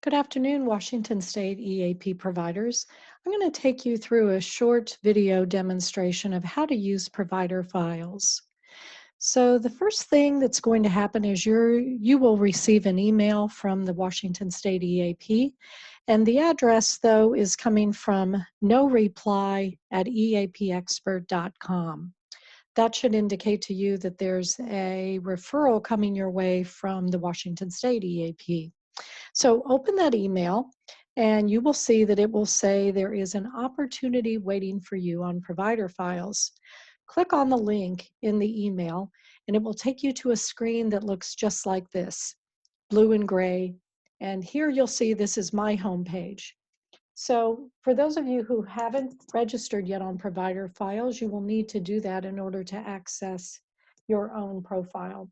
Good afternoon, Washington State EAP providers. I'm going to take you through a short video demonstration of how to use provider files. So the first thing that's going to happen is you will receive an email from the Washington State EAP, and the address, though, is coming from no reply at eapexpert.com. That should indicate to you that there's a referral coming your way from the Washington State EAP. So open that email and you will see that it will say there is an opportunity waiting for you on provider files. Click on the link in the email and it will take you to a screen that looks just like this, blue and gray. And here you'll see this is my homepage. So for those of you who haven't registered yet on provider files, you will need to do that in order to access your own profile.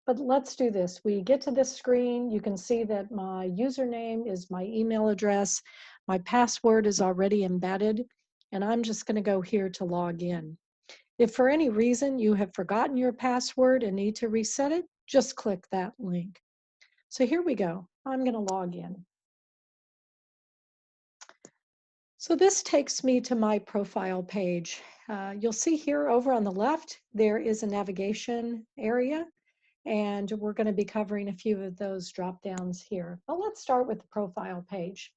But let's do this. We get to this screen. You can see that my username is my email address. My password is already embedded, and I'm just going to go here to log in. If for any reason you have forgotten your password and need to reset it, just click that link. So here we go. I'm going to log in. So this takes me to my profile page. You'll see here over on the left, there is a navigation area. And we're going to be covering a few of those drop downs here. But let's start with the profile page.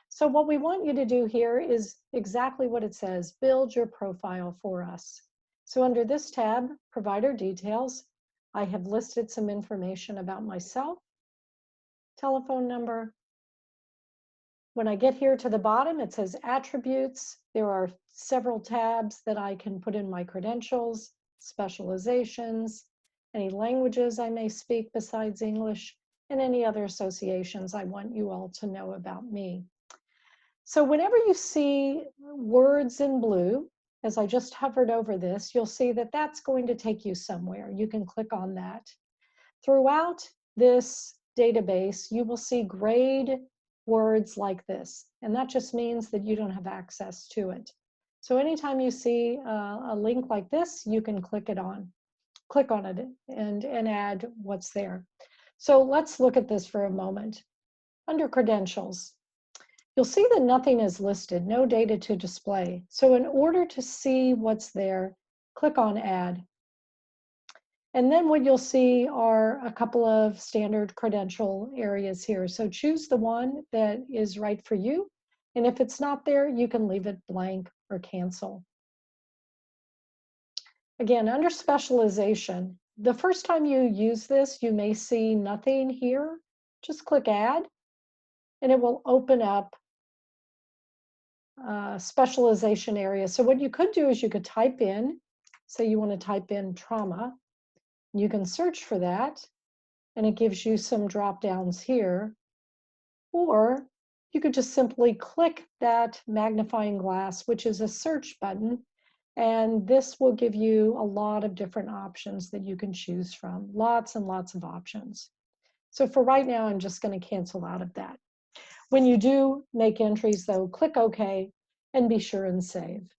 So what we want you to do here is exactly what it says, build your profile for us. So under this tab, provider details, I have listed some information about myself, telephone number. When I get here to the bottom, it says attributes. There are several tabs that I can put in my credentials, specializations, any languages I may speak besides English, and any other associations I want you all to know about me. So whenever you see words in blue, as I just hovered over this, you'll see that that's going to take you somewhere. You can click on that. Throughout this database, you will see grayed words like this, and that just means that you don't have access to it. So anytime you see a link like this, you can click on it and add what's there. So let's look at this for a moment. Under credentials, you'll see that nothing is listed, no data to display. So in order to see what's there, click on add. And then what you'll see are a couple of standard credential areas here. So choose the one that is right for you. And if it's not there, you can leave it blank or cancel. Again, under specialization, the first time you use this, you may see nothing here. Just click add, and it will open up specialization area. So what you could do is you could type in, say you want to type in trauma. You can search for that, and it gives you some drop downs here. Or you could just simply click that magnifying glass, which is a search button, and this will give you a lot of different options that you can choose from. Lots and lots of options. So for right now, I'm just going to cancel out of that. When you do make entries, though, click OK and be sure and save.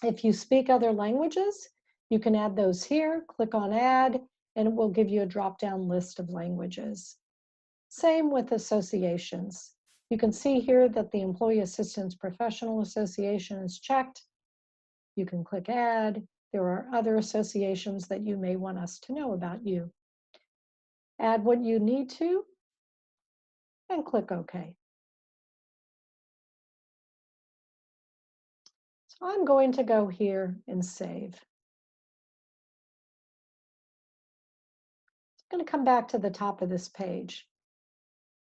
If you speak other languages, you can add those here. Click on Add, and it will give you a drop-down list of languages. Same with associations. You can see here that the Employee Assistance Professional Association is checked. You can click Add. There are other associations that you may want us to know about you. Add what you need to, and click OK. So I'm going to go here and save. I'm going to come back to the top of this page.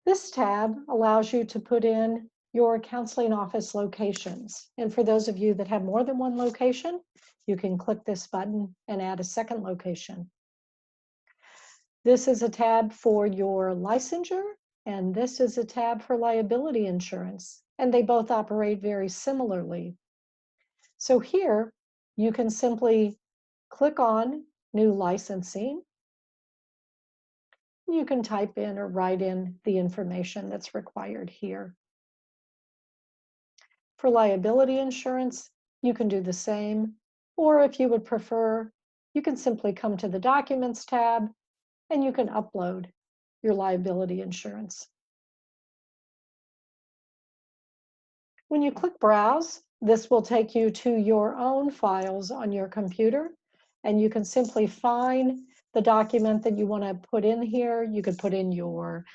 This tab allows you to put in your counseling office locations. And for those of you that have more than one location, you can click this button and add a second location. This is a tab for your licensure, and this is a tab for liability insurance, and they both operate very similarly. So here, you can simply click on New Licensing. You can type in or write in the information that's required here. For liability insurance, you can do the same, or if you would prefer, you can simply come to the Documents tab and you can upload your liability insurance. When you click Browse, this will take you to your own files on your computer, and you can simply find the document that you want to put in here. You could put in your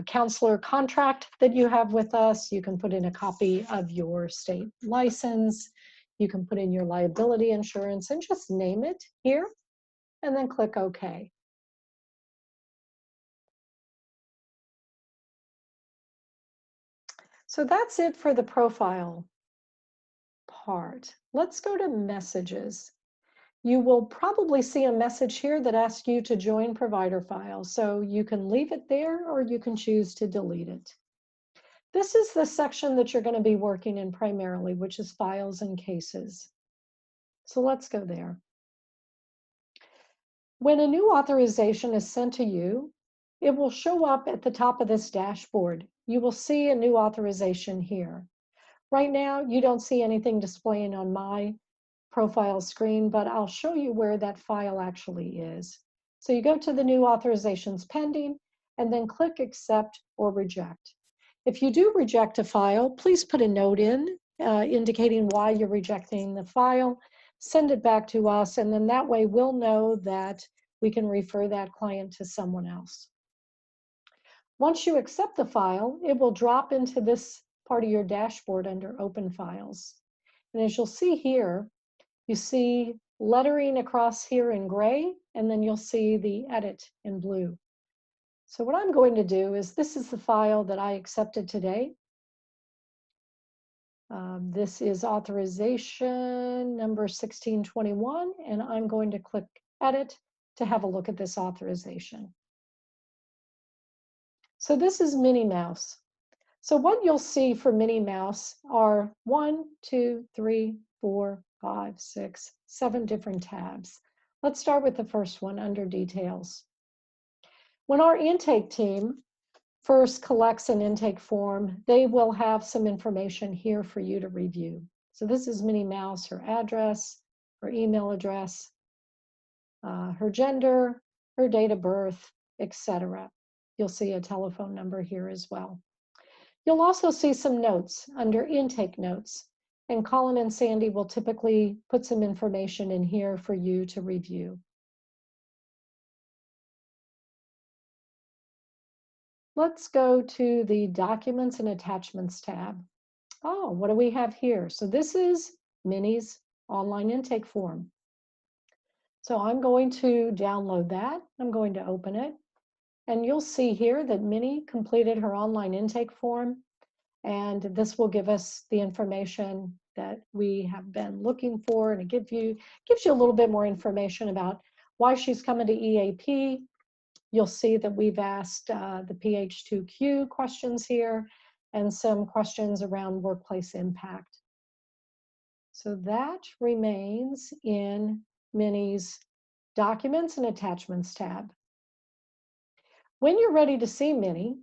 counselor contract that you have with us. You can put in a copy of your state license. You can put in your liability insurance and just name it here, and then click OK. So that's it for the profile part. Let's go to messages. You will probably see a message here that asks you to join PROVIDERfiles. So you can leave it there or you can choose to delete it. This is the section that you're going to be working in primarily, which is files and cases. So let's go there. When a new authorization is sent to you, it will show up at the top of this dashboard. You will see a new authorization here. Right now, you don't see anything displaying on my profile screen, but I'll show you where that file actually is. So you go to the new authorizations pending and then click accept or reject. If you do reject a file, please put a note in indicating why you're rejecting the file, send it back to us, and then that way we'll know that we can refer that client to someone else. Once you accept the file, it will drop into this part of your dashboard under Open Files. And as you'll see here, you see lettering across here in gray, and then you'll see the edit in blue. So what I'm going to do is, this is the file that I accepted today. This is authorization number 1621, and I'm going to click edit to have a look at this authorization. So this is Minnie Mouse. So what you'll see for Minnie Mouse are 1, 2, 3, 4, 5, 6, 7 different tabs. Let's start with the first one under details. When our intake team first collects an intake form, they will have some information here for you to review. So this is Minnie Mouse, her address, her email address, her gender, her date of birth, etc. You'll see a telephone number here as well. You'll also see some notes under intake notes, and Colin and Sandy will typically put some information in here for you to review. Let's go to the Documents and Attachments tab. Oh, what do we have here? So this is Minnie's online intake form. So I'm going to download that. I'm going to open it. And you'll see here that Minnie completed her online intake form. And this will give us the information that we have been looking for. And it gives you a little bit more information about why she's coming to EAP. You'll see that we've asked the PH2Q questions here and some questions around workplace impact. So that remains in Minnie's Documents and Attachments tab. When you're ready to see Minnie,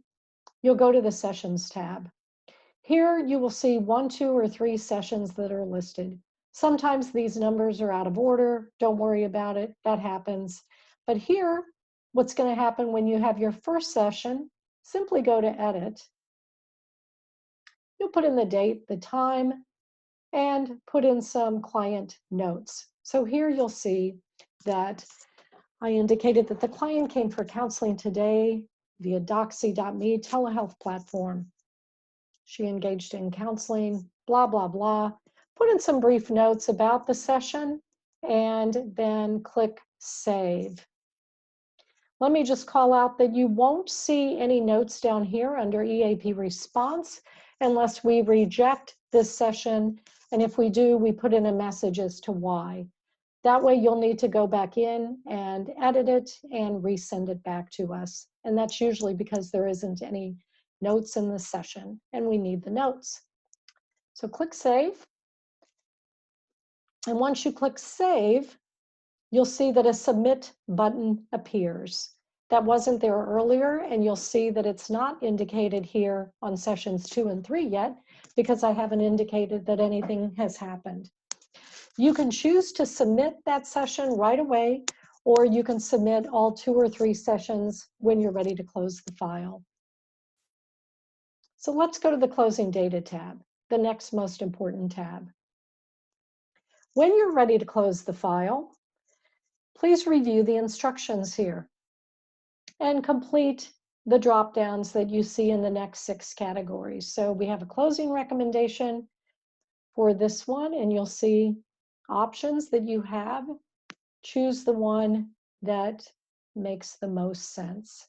you'll go to the Sessions tab. Here you will see 1, 2, or 3 sessions that are listed. Sometimes these numbers are out of order. Don't worry about it. That happens. But here, what's going to happen when you have your first session, simply go to Edit. You'll put in the date, the time, and put in some client notes. So here you'll see that I indicated that the client came for counseling today via Doxy.me telehealth platform. She engaged in counseling, blah, blah, blah. Put in some brief notes about the session and then click Save. Let me just call out that you won't see any notes down here under EAP response unless we reject this session. And if we do, we put in a message as to why. That way you'll need to go back in and edit it and resend it back to us. And that's usually because there isn't any notes in the session and we need the notes. So click Save. And once you click Save, you'll see that a Submit button appears. That wasn't there earlier, and you'll see that it's not indicated here on sessions 2 and 3 yet because I haven't indicated that anything has happened. You can choose to submit that session right away, or you can submit all 2 or 3 sessions when you're ready to close the file. So let's go to the Closing Data tab. the next most important tab. When you're ready to close the file, please review the instructions here and complete the drop downs that you see in the next 6 categories. So we have a closing recommendation for this one, and you'll see options that you have. Choose the one that makes the most sense.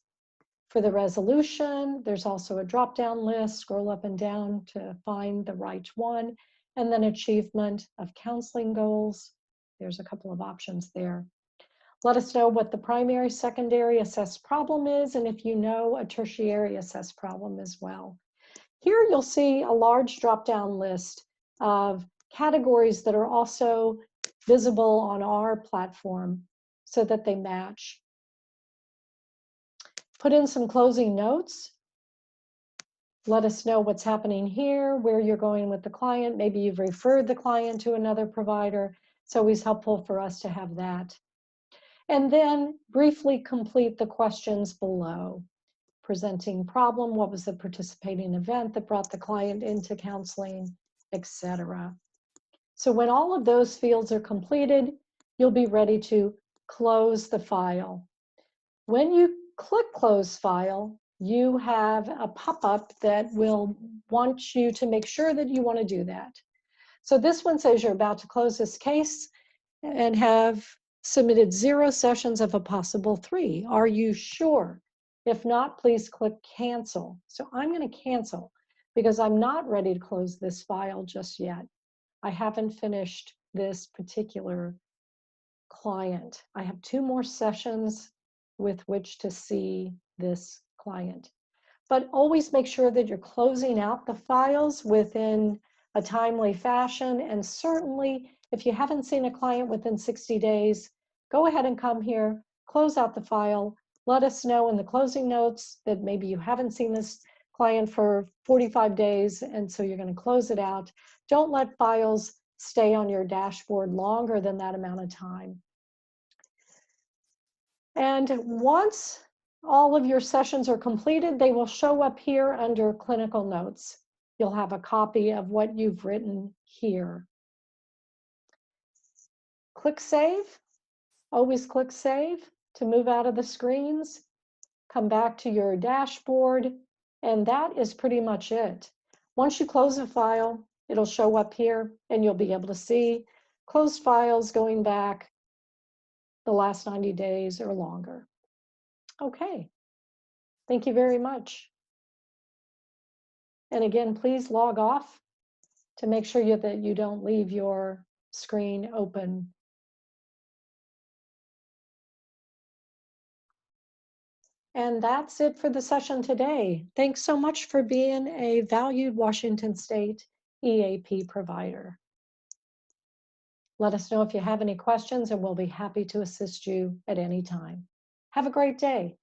For the resolution, there's also a drop-down list. Scroll up and down to find the right one. And then achievement of counseling goals. There's a couple of options there. Let us know what the primary, secondary assessed problem is, and if you know a tertiary assessed problem as well. Here you'll see a large drop-down list of categories that are also visible on our platform so that they match. Put in some closing notes. Let us know what's happening here, where you're going with the client. Maybe you've referred the client to another provider. It's always helpful for us to have that. And then briefly complete the questions below. Presenting problem, what was the participating event that brought the client into counseling, etc. So when all of those fields are completed, you'll be ready to close the file. When you click Close File, you have a pop-up that will want you to make sure that you want to do that. So this one says you're about to close this case and have submitted 0 sessions of a possible 3. Are you sure? If not, please click Cancel. So I'm going to cancel because I'm not ready to close this file just yet. I haven't finished this particular client. I have 2 more sessions with which to see this client. But always make sure that you're closing out the files within a timely fashion. And certainly, if you haven't seen a client within 60 days, go ahead and come here, close out the file. Let us know in the closing notes that maybe you haven't seen this client for 45 days, and so you're going to close it out. Don't let files stay on your dashboard longer than that amount of time. And once all of your sessions are completed, they will show up here under clinical notes. You'll have a copy of what you've written here. Click Save. Always click Save to move out of the screens. Come back to your dashboard, and that is pretty much it. Once you close a file, it'll show up here, and you'll be able to see closed files going back the last 90 days or longer. Okay, thank you very much. And again, please log off to make sure that you don't leave your screen open. And that's it for the session today. Thanks so much for being a valued Washington State EAP provider. Let us know if you have any questions, and we'll be happy to assist you at any time. Have a great day.